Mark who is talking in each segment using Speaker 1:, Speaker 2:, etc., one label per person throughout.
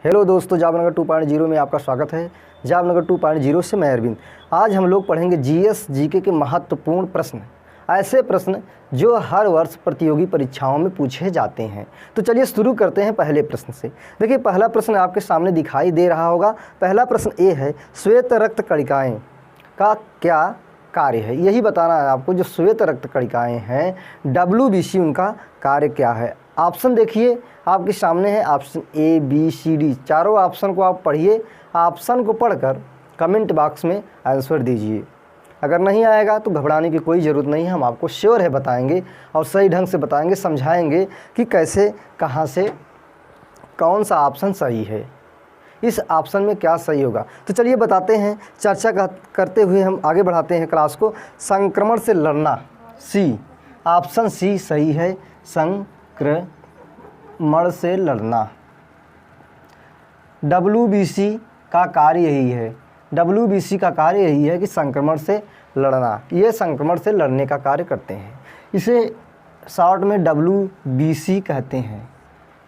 Speaker 1: Hello दोस्तों, जामनगर 2.0 में आपका स्वागत है। जामनगर 2.0 से मैं अरविंद। आज हम लोग पढ़ेंगे जीएस जीके के महत्वपूर्ण प्रश्न, ऐसे प्रश्न जो हर वर्ष प्रतियोगी परीक्षाओं में पूछे जाते हैं। तो चलिए शुरू करते हैं पहले प्रश्न से। देखिए, पहला प्रश्न आपके सामने दिखाई दे रहा होगा। पहला प्रश्न ये है, श्वेत रक्त कणिकाएँ का क्या कार्य है। यही बताना है आपको। जो श्वेत रक्त कणिकाएँ हैं WBC, उनका कार्य क्या है। ऑप्शन देखिए आपके सामने है, option A, B, C, D। चारों ऑप्शन को आप पढ़िए। ऑप्शन को पढ़कर कमेंट बॉक्स में आंसर दीजिए। अगर नहीं आएगा तो घबराने की कोई ज़रूरत नहीं है, हम आपको श्योर है बताएंगे और सही ढंग से बताएंगे, समझाएंगे कि कैसे, कहाँ से, कौन सा ऑप्शन सही है, इस ऑप्शन में क्या सही होगा। तो चलिए बताते हैं। चर्चा करते हुए हम आगे बढ़ाते हैं क्लास को। संक्रमण से लड़ना, सी, ऑप्शन सी सही है। संक्रमण से लड़ना, WBC का कार्य यही है। WBC का कार्य यही है कि संक्रमण से लड़ना। ये संक्रमण से लड़ने का कार्य करते हैं। इसे शॉर्ट में WBC कहते हैं।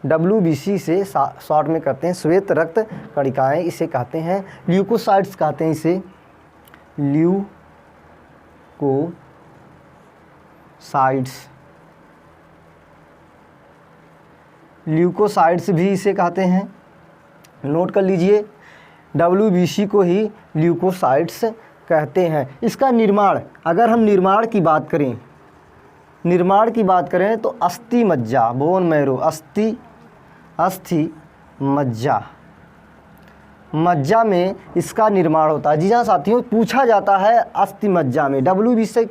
Speaker 1: WBC से शॉर्ट में करते हैं। श्वेत रक्त कणिकाएँ इसे कहते हैं। ल्यूकोसाइट्स कहते हैं इसे, ल्यूकोसाइट्स भी इसे कहते हैं। नोट कर लीजिए, WBC को ही ल्यूकोसाइट्स कहते हैं। इसका निर्माण, अगर हम निर्माण की बात करें तो अस्थि मज्जा, बोन मैरो, अस्थि मज्जा में इसका निर्माण होता है। जी हाँ साथियों, पूछा जाता है अस्थि मज्जा में WBC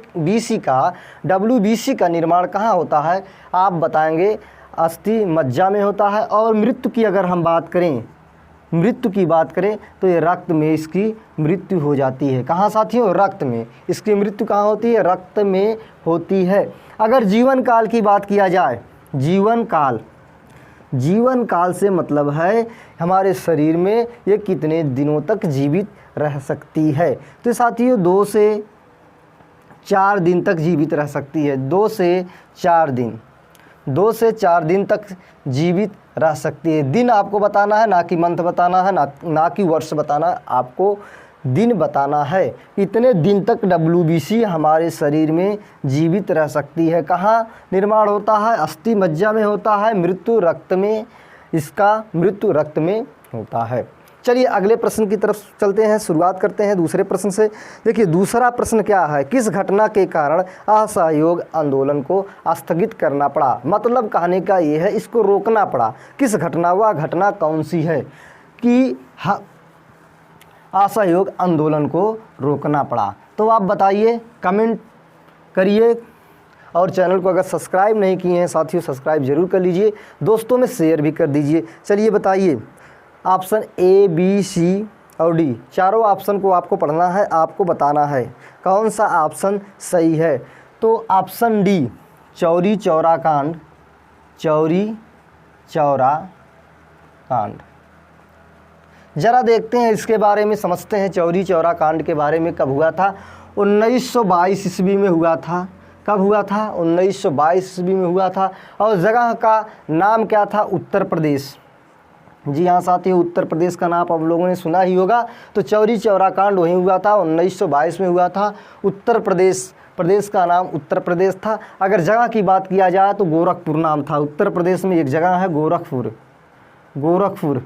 Speaker 1: का निर्माण कहाँ होता है, आप बताएंगे अस्थि मज्जा में होता है। और मृत्यु की अगर हम बात करें, तो ये रक्त में इसकी मृत्यु हो जाती है। कहाँ साथियों? रक्त में। इसकी मृत्यु कहाँ होती है? रक्त में होती है। अगर जीवन काल की बात किया जाए, जीवन काल से मतलब है हमारे शरीर में ये कितने दिनों तक जीवित रह सकती है। तो साथियों 2 से 4 दिन तक जीवित रह सकती है। 2 से 4 दिन तक जीवित रह सकती है। दिन आपको बताना है, ना कि मंथ बताना है, ना कि वर्ष बताना है, आपको दिन बताना है। इतने दिन तक WBC हमारे शरीर में जीवित रह सकती है। कहाँ निर्माण होता है? अस्थि मज्जा में होता है। मृत्यु रक्त में, इसका मृत्यु रक्त में होता है। चलिए अगले प्रश्न की तरफ चलते हैं। शुरुआत करते हैं दूसरे प्रश्न से। देखिए, दूसरा प्रश्न क्या है, किस घटना के कारण असहयोग आंदोलन को स्थगित करना पड़ा। मतलब कहने का ये है, इसको रोकना पड़ा। किस घटना, वह घटना कौन सी है कि असहयोग आंदोलन को रोकना पड़ा। तो आप बताइए, कमेंट करिए और चैनल को अगर सब्सक्राइब नहीं किए हैं साथियों, सब्सक्राइब जरूर कर लीजिए, दोस्तों में शेयर भी कर दीजिए। चलिए बताइए, ऑप्शन A, B, C और D, चारों ऑप्शन को आपको पढ़ना है, आपको बताना है कौन सा ऑप्शन सही है। तो ऑप्शन D, चौरी चौरा कांड। ज़रा देखते हैं इसके बारे में, समझते हैं चौरी चौरा कांड के बारे में। कब हुआ था? 1922 ईस्वी में हुआ था। कब हुआ था? 1922 ईस्वी में हुआ था। और जगह का नाम क्या था? उत्तर प्रदेश। जी हाँ साथियों, उत्तर प्रदेश का नाम आप लोगों ने सुना ही होगा। तो चौरी चौरा कांड वहीं हुआ था, 1922 में हुआ था। उत्तर प्रदेश का नाम उत्तर प्रदेश था। अगर जगह की बात किया जाए तो गोरखपुर नाम था। उत्तर प्रदेश में एक जगह है गोरखपुर।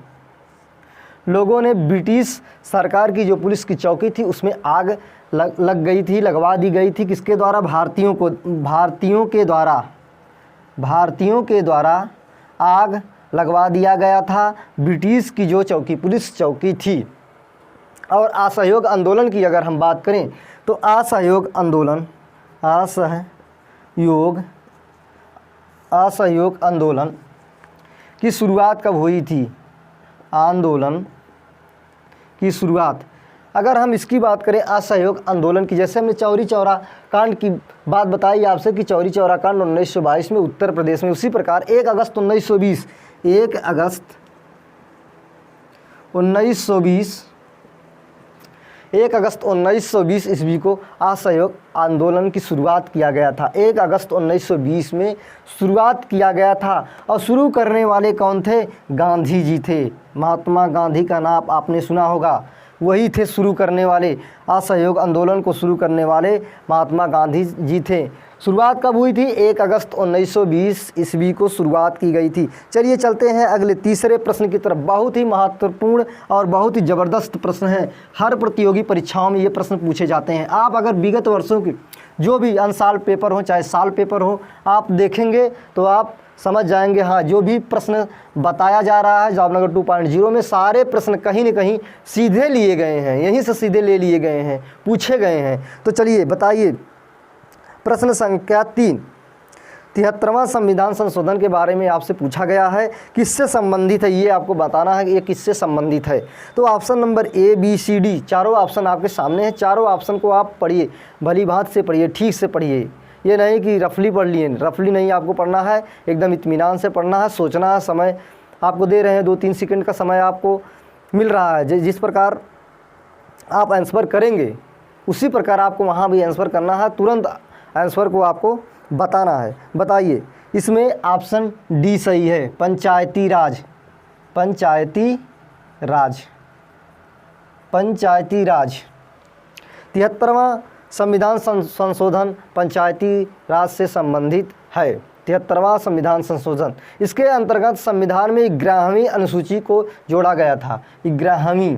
Speaker 1: लोगों ने ब्रिटिश सरकार की जो पुलिस की चौकी थी उसमें आग लगवा दी गई थी। किसके द्वारा? भारतीयों के द्वारा आग लगवा दिया गया था ब्रिटिश की जो पुलिस चौकी थी। और असहयोग आंदोलन की अगर हम बात करें तो असहयोग आंदोलन की शुरुआत कब हुई थी? आंदोलन की शुरुआत, अगर हम इसकी बात करें असहयोग आंदोलन की, जैसे हमने चौरी चौरा कांड की बात बताई आपसे कि चौरी चौरा कांड 1922 में उत्तर प्रदेश में, उसी प्रकार 1 अगस्त 1920 1 अगस्त 1920 ईस्वी को असहयोग आंदोलन की शुरुआत किया गया था। 1 अगस्त 1920 में शुरुआत किया गया था और शुरू करने वाले कौन थे? गांधी जी थे। महात्मा गांधी का नाम आपने सुना होगा, वही थे शुरू करने वाले, असहयोग आंदोलन को शुरू करने वाले महात्मा गांधी जी थे। शुरुआत कब हुई थी? 1 अगस्त 1920 ईस्वी को शुरुआत की गई थी। चलिए चलते हैं अगले तीसरे प्रश्न की तरफ। बहुत ही महत्वपूर्ण और बहुत ही ज़बरदस्त प्रश्न है। हर प्रतियोगी परीक्षाओं में ये प्रश्न पूछे जाते हैं। आप अगर विगत वर्षों की जो भी अनसाल पेपर हो चाहे साल पेपर हो, आप देखेंगे तो आप समझ जाएंगे, हाँ जो भी प्रश्न बताया जा रहा है जॉब नंबर 2.0 में सारे प्रश्न कहीं न कहीं सीधे लिए गए हैं, यहीं से सीधे ले लिए गए हैं, पूछे गए हैं। तो चलिए बताइए, प्रश्न संख्या 3, 73वां संविधान संशोधन के बारे में आपसे पूछा गया है, किससे संबंधित है ये आपको बताना है कि ये किससे संबंधित है। तो option number A, B, C, D चारों ऑप्शन आपके सामने हैं। चारों ऑप्शन को आप पढ़िए, भली भांति से पढ़िए, ठीक से पढ़िए। ये नहीं कि रफली पढ़ लिए, रफली नहीं आपको पढ़ना है, एकदम इत्मीनान से पढ़ना है, सोचना है। समय आपको दे रहे हैं, 2-3 सेकंड का समय आपको मिल रहा है। जिस प्रकार आप आंसर करेंगे उसी प्रकार आपको वहाँ भी आंसर करना है, तुरंत आंसर को आपको बताना है। बताइए, इसमें ऑप्शन डी सही है, पंचायती राज। पंचायती राज, पंचायती राज। 73वां संविधान संशोधन पंचायती राज से संबंधित है। 73वां संविधान संशोधन, इसके अंतर्गत संविधान में 11वीं अनुसूची को जोड़ा गया था। 11वीं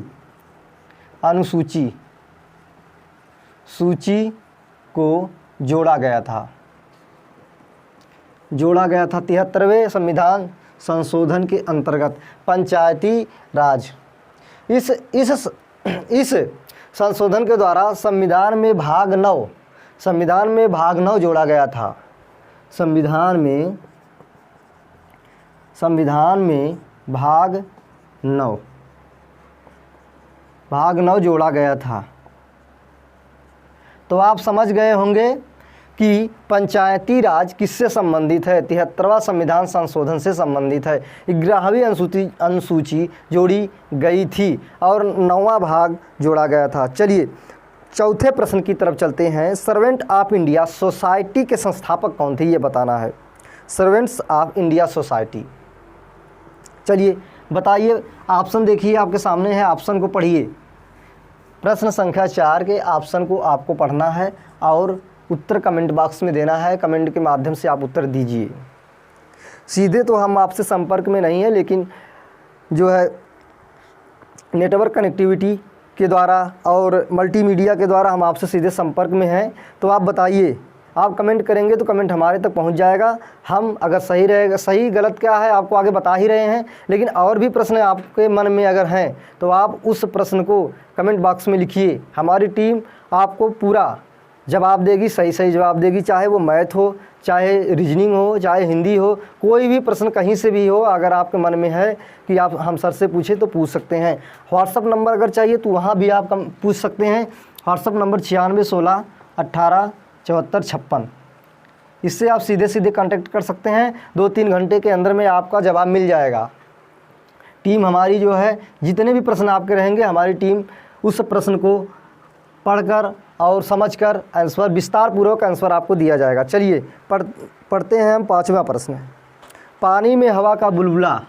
Speaker 1: अनुसूची को जोड़ा गया था 73वें संविधान संशोधन के अंतर्गत पंचायती राज। इस संशोधन के द्वारा संविधान में भाग 9 जोड़ा गया था। संविधान में भाग 9 जोड़ा गया था। तो आप समझ गए होंगे कि पंचायती राज किससे संबंधित है? 73वां संविधान संशोधन से संबंधित है। 11वीं अनुसूची जोड़ी गई थी और 9वां भाग जोड़ा गया था। चलिए चौथे प्रश्न की तरफ चलते हैं। सर्वेंट ऑफ इंडिया सोसाइटी के संस्थापक कौन थे, ये बताना है। सर्वेंट्स ऑफ इंडिया सोसाइटी, चलिए बताइए। ऑप्शन देखिए आपके सामने है, ऑप्शन को पढ़िए। प्रश्न संख्या 4 के ऑप्शन को आपको पढ़ना है और उत्तर कमेंट बॉक्स में देना है। कमेंट के माध्यम से आप उत्तर दीजिए। सीधे तो हम आपसे संपर्क में नहीं है, लेकिन जो है नेटवर्क कनेक्टिविटी के द्वारा और मल्टीमीडिया के द्वारा हम आपसे सीधे संपर्क में हैं। तो आप बताइए, आप कमेंट करेंगे तो कमेंट हमारे तक पहुंच जाएगा। हम अगर सही रहेगा, सही गलत क्या है आपको आगे बता ही रहे हैं, लेकिन और भी प्रश्न आपके मन में अगर हैं तो आप उस प्रश्न को कमेंट बॉक्स में लिखिए। हमारी टीम आपको पूरा जवाब देगी, सही जवाब देगी, चाहे वो मैथ हो, चाहे रीजनिंग हो, चाहे हिंदी हो, कोई भी प्रश्न कहीं से भी हो। अगर आपके मन में है कि आप हम सर से पूछे तो पूछ सकते हैं। व्हाट्सअप नंबर अगर चाहिए तो वहाँ भी आप पूछ सकते हैं। WhatsApp number 96 16 18 74 56। इससे आप सीधे कांटेक्ट कर सकते हैं। 2-3 घंटे के अंदर में आपका जवाब मिल जाएगा। टीम हमारी जो है, जितने भी प्रश्न आपके रहेंगे, हमारी टीम उस प्रश्न को पढ़कर और समझकर आंसर, विस्तार पूर्वक आंसर आपको दिया जाएगा। चलिए पढ़ते हैं हम 5वां प्रश्न। पानी में हवा का बुलबुला,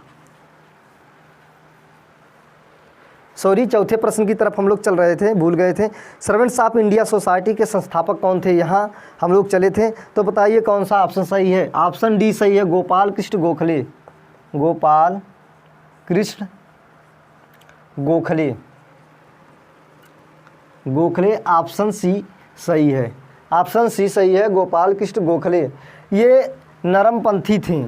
Speaker 1: चौथे प्रश्न की तरफ हम लोग चल रहे थे, भूल गए थे। सर्वेंट्स ऑफ इंडिया सोसाइटी के संस्थापक कौन थे, यहाँ हम लोग चले थे। तो बताइए कौन सा ऑप्शन सही है? ऑप्शन डी सही है, गोपाल कृष्ण गोखले। गोपाल कृष्ण गोखले, ऑप्शन सी सही है। ऑप्शन सी सही है, गोपाल कृष्ण गोखले। ये नरमपंथी थे,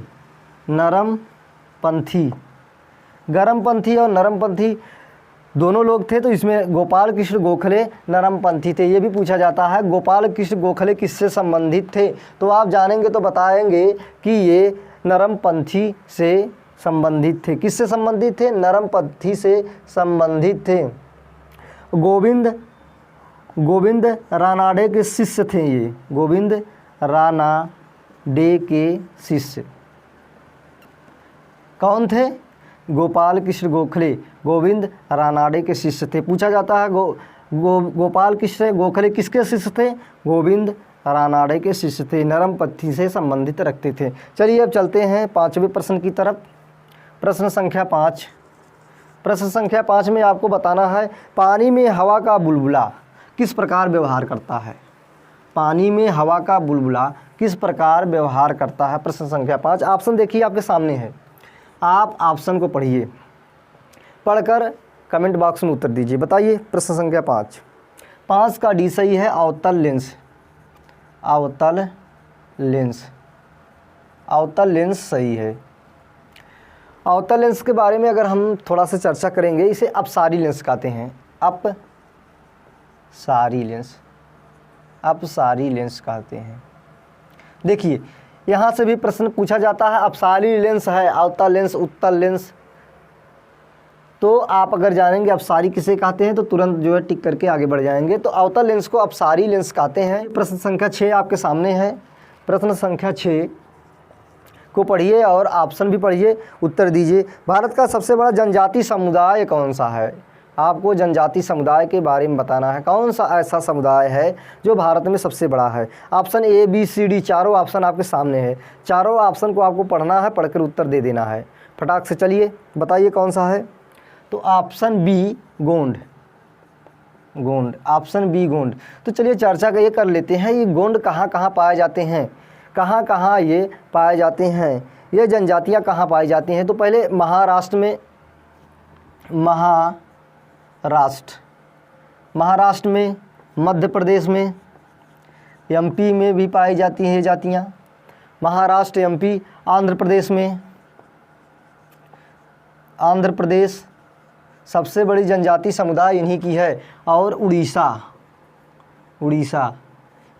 Speaker 1: गरमपंथी और नरमपंथी दोनों लोग थे। तो इसमें गोपाल कृष्ण गोखले नरमपंथी थे। ये भी पूछा जाता है गोपाल कृष्ण गोखले किससे संबंधित थे, तो आप जानेंगे तो बताएंगे कि ये नरमपंथी से संबंधित थे। किससे संबंधित थे? नरमपंथी से संबंधित थे। गोविंद रानाडे के शिष्य थे। ये गोविंद रानाडे के शिष्य कौन थे? गोपाल कृष्ण गोखले गोविंद रानाडे के शिष्य थे। पूछा जाता है गोपाल किससे गोखले किसके शिष्य थे? गोविंद रानाडे के शिष्य थे, नरम पत्थी से संबंधित रखते थे। चलिए अब चलते हैं 5वें प्रश्न की तरफ। प्रश्न संख्या 5। प्रश्न संख्या 5 में आपको बताना है पानी में हवा का बुलबुला किस प्रकार व्यवहार करता है। पानी में हवा का बुलबुला किस प्रकार व्यवहार करता है। प्रश्न संख्या 5। ऑप्शन देखिए आपके सामने है, आप ऑप्शन को पढ़िए, पढ़कर कमेंट बॉक्स में उत्तर दीजिए। बताइए प्रश्न संख्या 5 का डी सही है अवतल लेंस। अवतल लेंस, अवतल लेंस सही है। अवतल लेंस के बारे में अगर हम थोड़ा सा चर्चा करेंगे, इसे अपसारी लेंस कहते हैं। अपसारी लेंस, अपसारी लेंस कहते हैं। देखिए यहाँ से भी प्रश्न पूछा जाता है, अपसारी लेंस है, अवतल लेंस, उत्तल लेंस। तो आप अगर जानेंगे अपसारी किसे कहते हैं तो तुरंत जो है टिक करके आगे बढ़ जाएंगे। तो अवतल लेंस को अपसारी लेंस कहते हैं। प्रश्न संख्या 6 आपके सामने है। प्रश्न संख्या 6 को पढ़िए और ऑप्शन भी पढ़िए, उत्तर दीजिए। भारत का सबसे बड़ा जनजाति समुदाय कौन सा है? आपको जनजाति समुदाय के बारे में बताना है, कौन सा ऐसा समुदाय है जो भारत में सबसे बड़ा है। Option A, B, C, D, चारों ऑप्शन आपके सामने है। चारों ऑप्शन को आपको पढ़ना है, पढ़कर उत्तर दे देना है फटाक से। चलिए बताइए कौन सा है। तो option B Gond, Gond, option B Gond. तो चलिए चर्चा का ये कर लेते हैं, ये गोंड कहाँ कहाँ पाए जाते हैं, कहाँ कहाँ ये पाए जाते हैं, ये जनजातियाँ कहाँ पाई जाती हैं। तो पहले महाराष्ट्र में, महाराष्ट्र में, मध्य प्रदेश में, एमपी में भी पाई जाती हैं ये जातियाँ। महाराष्ट्र, एमपी, आंध्र प्रदेश में, आंध्र प्रदेश सबसे बड़ी जनजाति समुदाय इन्हीं की है। और उड़ीसा, उड़ीसा,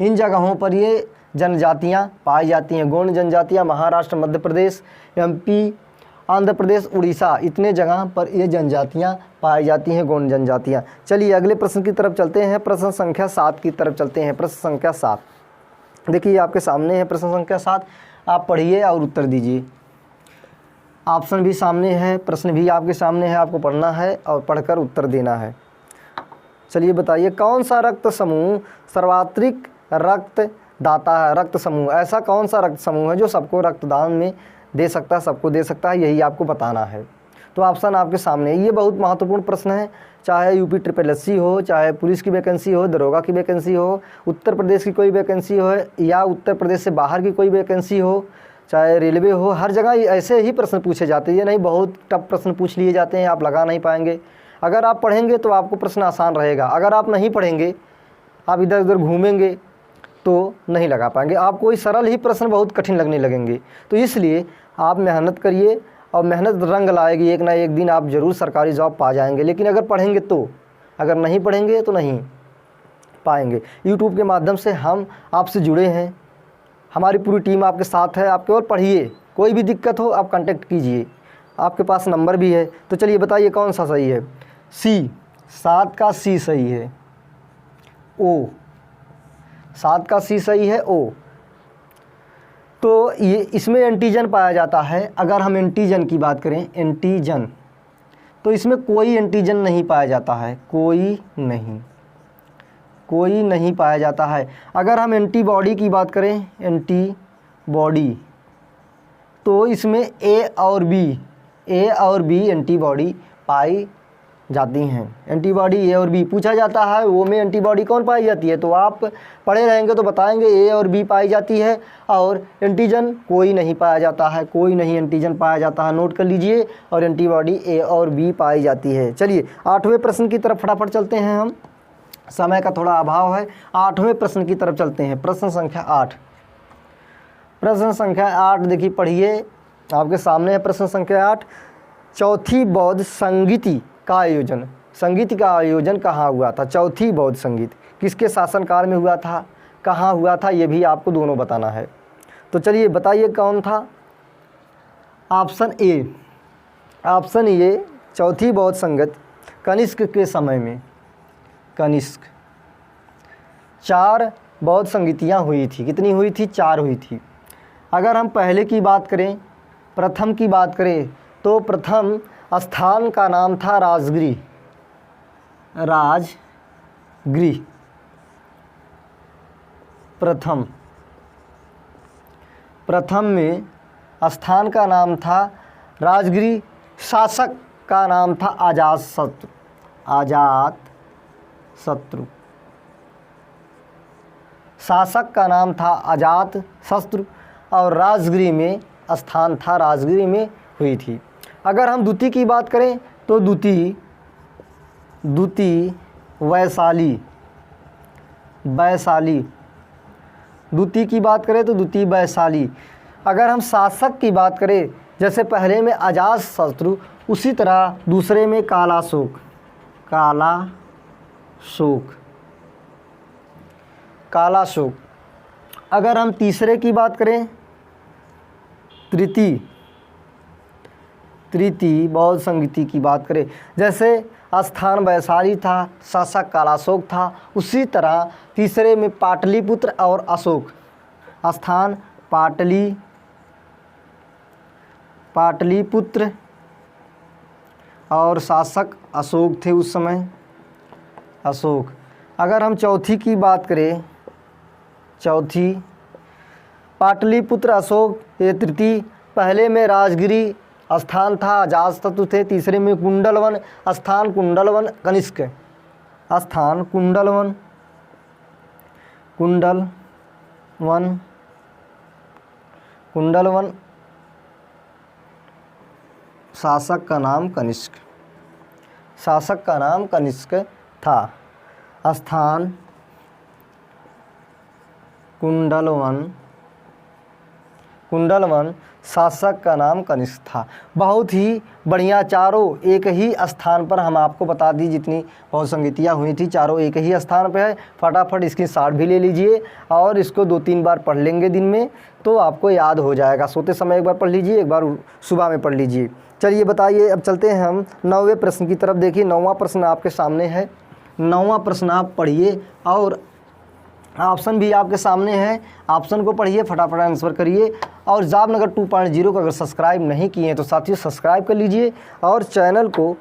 Speaker 1: इन जगहों पर ये जनजातियाँ पाई जाती हैं। गोंड जनजातियाँ महाराष्ट्र, मध्य प्रदेश, एमपी, आंध्र प्रदेश, उड़ीसा, इतने जगह पर ये जनजातियाँ पाई जाती हैं, गोंड जनजातियाँ। चलिए अगले प्रश्न की तरफ चलते हैं, प्रश्न संख्या 7 की तरफ चलते हैं। प्रश्न संख्या 7 देखिए आपके सामने है। प्रश्न संख्या 7 आप पढ़िए और उत्तर दीजिए। ऑप्शन भी सामने है, प्रश्न भी आपके सामने है, आपको पढ़ना है और पढ़कर उत्तर देना है। चलिए बताइए कौन सा रक्त समूह सर्वाधिक रक्त दाता है। रक्त समूह, ऐसा कौन सा रक्त समूह है जो सबको रक्तदान में दे सकता है, सबको दे सकता है, यही आपको बताना है। तो ऑप्शन आपके सामने। ये बहुत महत्वपूर्ण प्रश्न है, चाहे यूपी SSSC हो, चाहे पुलिस की वैकेंसी हो, दरोगा की वैकेंसी हो, उत्तर प्रदेश की कोई वैकेंसी हो या उत्तर प्रदेश से बाहर की कोई वैकेंसी हो, चाहे रेलवे हो, हर जगह ऐसे ही प्रश्न पूछे जाते हैं। ये नहीं बहुत टफ प्रश्न पूछ लिए जाते हैं, आप लगा नहीं पाएंगे। अगर आप पढ़ेंगे तो आपको प्रश्न आसान रहेगा, अगर आप नहीं पढ़ेंगे, आप इधर उधर घूमेंगे तो नहीं लगा पाएंगे, आपको कोई सरल ही प्रश्न बहुत कठिन लगने लगेंगे। तो इसलिए आप मेहनत करिए और मेहनत रंग लाएगी, एक ना एक दिन आप ज़रूर सरकारी जॉब पा जाएंगे। लेकिन अगर पढ़ेंगे तो, अगर नहीं पढ़ेंगे तो नहीं पाएंगे। यूट्यूब के माध्यम से हम आपसे जुड़े हैं, हमारी पूरी टीम आपके साथ है। आप केवल पढ़िए, कोई भी दिक्कत हो आप कांटेक्ट कीजिए, आपके पास नंबर भी है। तो चलिए बताइए कौन सा सही है। सी, 7 का सी सही है। ओ, 7 का सी सही है, ओ। तो ये इसमें एंटीजन पाया जाता है। अगर हम एंटीजन की बात करें, एंटीजन, तो इसमें कोई एंटीजन नहीं पाया जाता है, कोई नहीं पाया जाता है। अगर हम एंटीबॉडी की बात करें, एंटीबॉडी, तो इसमें ए और बी एंटीबॉडी पाई जाती हैं। एंटीबॉडी ए और बी पूछा जाता है, वो में एंटीबॉडी कौन पाई जाती है, तो आप पढ़े रहेंगे तो बताएंगे ए और बी पाई जाती है। और एंटीजन कोई नहीं पाया जाता है, कोई नहीं एंटीजन पाया जाता है, नोट कर लीजिए। और एंटीबॉडी ए और बी पाई जाती है। चलिए 8वें प्रश्न की तरफ फटाफट चलते हैं, हम समय का थोड़ा अभाव है। 8वें प्रश्न की तरफ चलते हैं, प्रश्न संख्या 8। प्रश्न संख्या 8 देखिए पढ़िए, आपके सामने है प्रश्न संख्या 8। चौथी बौद्ध संगीति का आयोजन, संगीत का आयोजन कहाँ हुआ था। चौथी बौद्ध संगीत किसके शासनकाल में हुआ था, कहाँ हुआ था, ये भी आपको दोनों बताना है। तो चलिए बताइए कौन था। ऑप्शन ए, चौथी बौद्ध संगत कनिष्क के समय में, कनिष्क। 4 बौद्ध संगीतियाँ हुई थी, कितनी हुई थी, 4 हुई थी। अगर हम पहले की बात करें, प्रथम की बात करें, तो प्रथम स्थान का नाम था राजगिरी, राजगृह। प्रथम में स्थान का नाम था राजगृह, शासक का नाम था अजातशत्रु। शासक का नाम था अजातशत्रु और राजगृह में स्थान था, राजगृह में हुई थी। अगर हम द्वितीय की बात करें तो द्वितीय वैशाली। द्वितीय की बात करें तो द्वितीय वैशाली। अगर हम शासक की बात करें, जैसे पहले में अजातशत्रु, उसी तरह दूसरे में कालाशोक। अगर हम तीसरे की बात करें, तृतीय बौद्ध संगीति की बात करें, जैसे स्थान वैशाली था, शासक कालाशोक था, उसी तरह तीसरे में पाटलिपुत्र और अशोक। स्थान पाटलिपुत्र और शासक अशोक थे उस समय, अशोक। अगर हम चौथी की बात करें, पाटलिपुत्र अशोक, ये तृतीय। पहले में राजगिरी स्थान था, अजातशत्रु थे। तीसरे में कुंडलवन, स्थान कुंडलवन कनिष्क, स्थान कुंडलवन, शासक का नाम कनिष्क था। स्थान कुंडलवन, शासक का नाम कनिष्क था। बहुत ही बढ़िया, चारों एक ही स्थान पर हम आपको बता दी, जितनी बहुत संगीतियाँ हुई थी चारों एक ही स्थान पर है। फटाफट इसकी शॉट भी ले लीजिए और इसको 2-3 बार पढ़ लेंगे दिन में तो आपको याद हो जाएगा। सोते समय एक बार पढ़ लीजिए, एक बार सुबह में पढ़ लीजिए। चलिए बताइए, अब चलते हैं हम 9वें प्रश्न की तरफ। देखिए 9वां प्रश्न आपके सामने है। 9वां प्रश्न आप पढ़िए और ऑप्शन भी आपके सामने है, ऑप्शन को पढ़िए, फटाफट आंसर करिए। और जामनगर 2.0 को अगर सब्सक्राइब नहीं किए हैं तो साथियों सब्सक्राइब कर लीजिए और चैनल को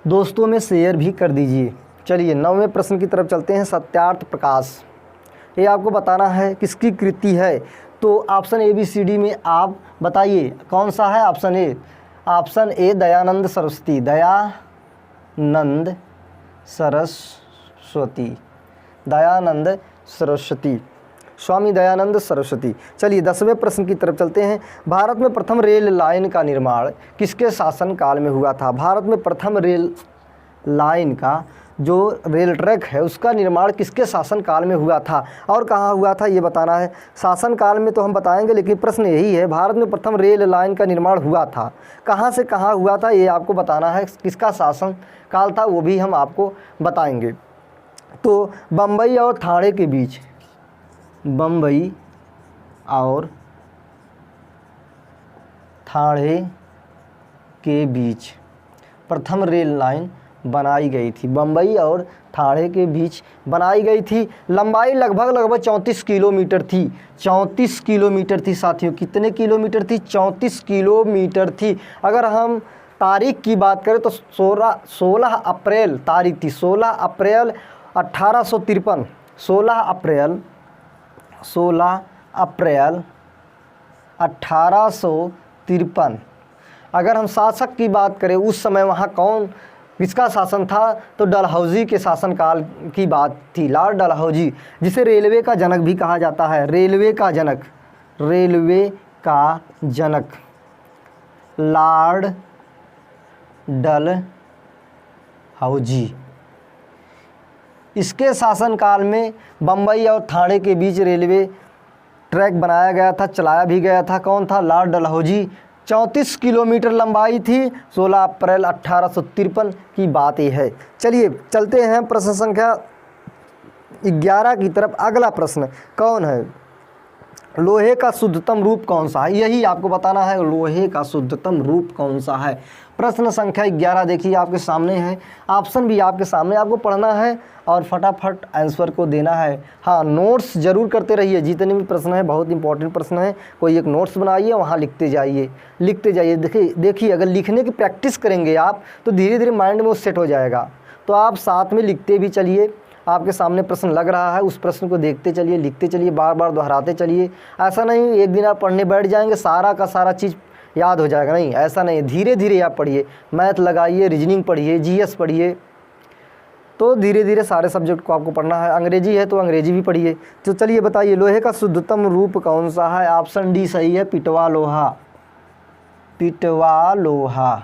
Speaker 1: दोस्तों में शेयर भी कर दीजिए। चलिए 9वें प्रश्न की तरफ चलते हैं। सत्यार्थ प्रकाश, ये आपको बताना है किसकी कृति है। तो ऑप्शन ABCD में आप बताइए कौन सा है। ऑप्शन ए दयानंद सरस्वती, स्वामी दयानंद सरस्वती। चलिए 10वें प्रश्न की तरफ चलते हैं। भारत में प्रथम रेल लाइन का निर्माण किसके शासनकाल में हुआ था। भारत में प्रथम रेल लाइन का जो रेल ट्रैक है उसका निर्माण किसके शासनकाल में हुआ था और कहाँ हुआ था, ये बताना है। शासनकाल में तो हम बताएंगे, लेकिन प्रश्न यही है भारत में प्रथम रेल लाइन का निर्माण हुआ था, कहाँ से कहाँ हुआ था ये आपको बताना है। किसका शासनकाल था वो भी हम आपको बताएंगे। तो बम्बई और ठाणे के बीच प्रथम रेल लाइन बनाई गई थी। बम्बई और ठाणे के बीच बनाई गई थी। लंबाई लगभग 34 किलोमीटर थी। 34 किलोमीटर थी साथियों। कितने किलोमीटर थी? 34 किलोमीटर थी। अगर हम तारीख की बात करें तो 16 अप्रैल तारीख थी। 16 अप्रैल 1853। 16 अप्रैल 1853। अगर हम शासक की बात करें उस समय वहाँ किसका शासन था, तो डलहौजी के शासनकाल की बात थी। लॉर्ड डलहौजी, जिसे रेलवे का जनक भी कहा जाता है। रेलवे का जनक लॉर्ड डलहौजी। इसके शासनकाल में बम्बई और ठाणे के बीच रेलवे ट्रैक बनाया गया था, चलाया भी गया था। कौन था? लॉर्ड डलहौजी। 34 किलोमीटर लंबाई थी। 16 अप्रैल 1853 की बात ये है। चलिए चलते हैं प्रश्न संख्या 11 की तरफ। अगला प्रश्न कौन है? लोहे का शुद्धतम रूप कौन सा है, यही आपको बताना है। लोहे का शुद्धतम रूप कौन सा है? प्रश्न संख्या 11 देखिए आपके सामने है। ऑप्शन भी आपके सामने, आपको पढ़ना है और फटाफट आंसर को देना है। हाँ, नोट्स जरूर करते रहिए। जितने भी प्रश्न हैं बहुत इंपॉर्टेंट प्रश्न है। कोई एक नोट्स बनाइए, वहाँ लिखते जाइए। देखिए अगर लिखने की प्रैक्टिस करेंगे आप तो धीरे धीरे माइंड में वो सेट हो जाएगा। तो आप साथ में लिखते भी चलिए आपके सामने प्रश्न लग रहा है उस प्रश्न को देखते चलिए, लिखते चलिए, बार बार दोहराते चलिए। ऐसा नहीं एक दिन आप पढ़ने बैठ जाएंगे सारा का सारा चीज़ याद हो जाएगा, नहीं ऐसा नहीं, धीरे धीरे आप पढ़िए, मैथ लगाइए, रीजनिंग पढ़िए, जीएस पढ़िए, तो धीरे धीरे सारे सब्जेक्ट को आपको पढ़ना है। अंग्रेजी है तो अंग्रेजी भी पढ़िए। तो चलिए बताइए, लोहे का शुद्धतम रूप कौन सा है? ऑप्शन डी सही है, पिटवा लोहा। पिटवा लोहा,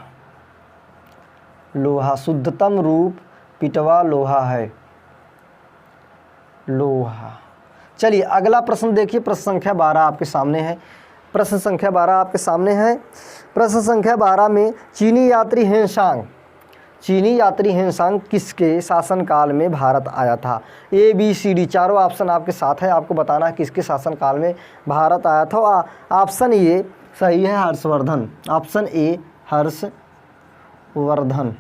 Speaker 1: लोहा शुद्धतम रूप पिटवा लोहा है, लोहा। चलिए अगला प्रश्न देखिए, प्रश्न संख्या 12 आपके सामने है। प्रश्न संख्या 12 आपके सामने है। प्रश्न संख्या 12 में चीनी यात्री हेनसांग, चीनी यात्री हेनसांग किसके शासनकाल में भारत आया था? ए बी सी डी चारों ऑप्शन आपके साथ है, आपको बताना है किसके शासनकाल में भारत आया था। ऑप्शन ए सही है, हर्षवर्धन। ऑप्शन ए हर्षवर्धन,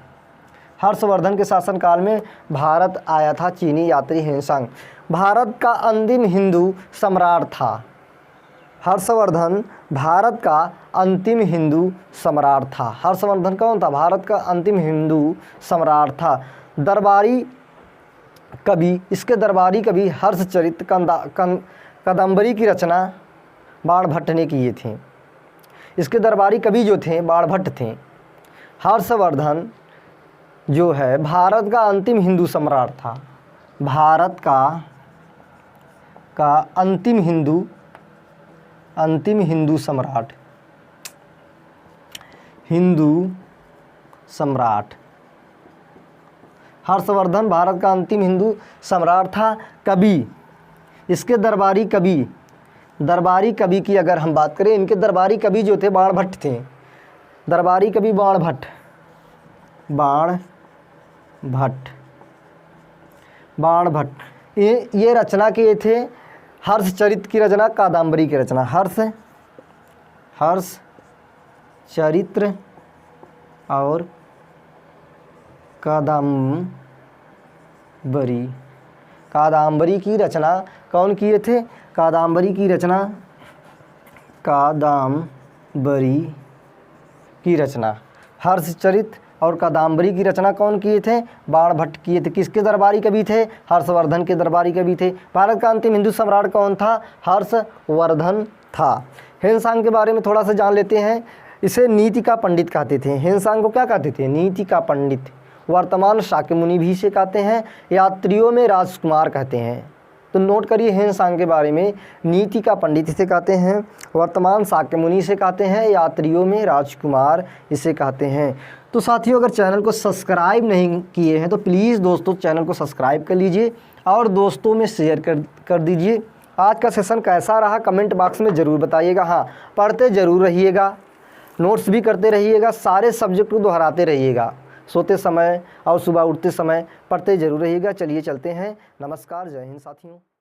Speaker 1: हर्षवर्धन के शासनकाल में भारत आया था चीनी यात्री हेनसांग। भारत का अंतिम हिंदू सम्राट था। हर्षवर्धन भारत का अंतिम हिंदू सम्राट था। हर्षवर्धन कौन था? भारत का अंतिम हिंदू सम्राट था। दरबारी कवि, इसके दरबारी कवि हर्षचरित कादंबरी की रचना बाणभट्ट ने किए थे। इसके दरबारी कवि जो थे बाणभट्ट थे। हर्षवर्धन जो है भारत का अंतिम हिंदू सम्राट था। भारत का अंतिम हिंदू सम्राट, हिंदू सम्राट हर्षवर्धन भारत का अंतिम हिंदू सम्राट था। कवि, इसके दरबारी कवि की अगर हम बात करें, इनके दरबारी कवि जो थे बाणभट्ट थे। दरबारी कवि बाणभट्ट, ये रचना किए थे हर्षचरित की रचना, कादंबरी की रचना। हर्षचरित्र और कादंबरी की रचना कौन किए थे? कादंबरी की रचना हर्षचरित और कादंबरी की रचना कौन किए थे? बाणभट्ट किए थे। किसके दरबारी कवि थे? हर्षवर्धन के दरबारी कवि थे। भारत का अंतिम हिंदू सम्राट कौन था? हर्षवर्धन था। हेनसांग के बारे में थोड़ा सा जान लेते हैं। इसे नीति का पंडित कहते थे। हेनसांग को क्या कहते थे? नीति का पंडित। वर्तमान शाक्य मुनि भी इसे कहते हैं। यात्रियों में राजकुमार कहते हैं। तो नोट करिए, हेनसांग के बारे में नीति का पंडित इसे कहते हैं, वर्तमान शाक्य मुनि इसे कहते हैं, यात्रियों में राजकुमार इसे कहते हैं। तो साथियों, अगर चैनल को सब्सक्राइब नहीं किए हैं तो प्लीज़ दोस्तों चैनल को सब्सक्राइब कर लीजिए और दोस्तों में शेयर कर दीजिए। आज का सेशन कैसा रहा कमेंट बॉक्स में ज़रूर बताइएगा। हाँ, पढ़ते ज़रूर रहिएगा, नोट्स भी करते रहिएगा, सारे सब्जेक्ट को दोहराते रहिएगा। सोते समय और सुबह उठते समय पढ़ते ज़रूर रहिएगा। चलिए चलते हैं। नमस्कार, जय हिंद साथियों।